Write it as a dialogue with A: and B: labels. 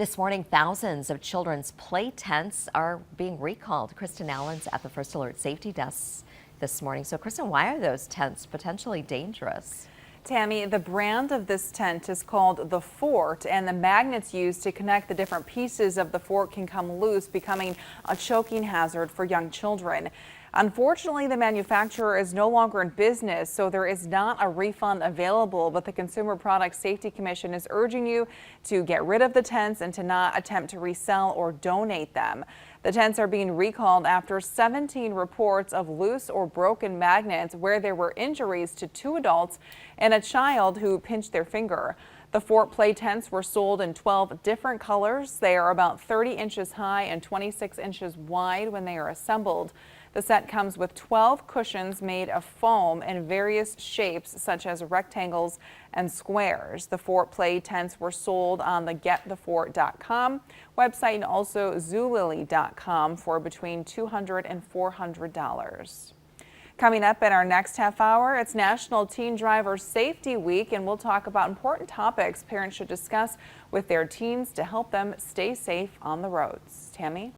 A: This morning, thousands of children's play tents are being recalled. Kristen Allen's at the First Alert Safety Desk this morning. So, Kristen, why are those tents potentially dangerous?
B: Tammy, the brand of this tent is called the Fort, and the magnets used to connect the different pieces of the fort can come loose, becoming a choking hazard for young children. Unfortunately, the manufacturer is no longer in business, so there is not a refund available, but the Consumer Product Safety Commission is urging you to get rid of the tents and to not attempt to resell or donate them. The tents are being recalled after 17 reports of loose or broken magnets where there were injuries to 2 adults and a child who pinched their finger. The Fort play tents were sold in 12 different colors. They are about 30 inches high and 26 inches wide when they are assembled. The set comes with 12 cushions made of foam in various shapes, such as rectangles and squares. The Fort play tents were sold on the getthefort.com website and also zoolily.com for between $200 and $400. Coming up in our next half hour, it's National Teen Driver Safety Week, and we'll talk about important topics parents should discuss with their teens to help them stay safe on the roads. Tammy?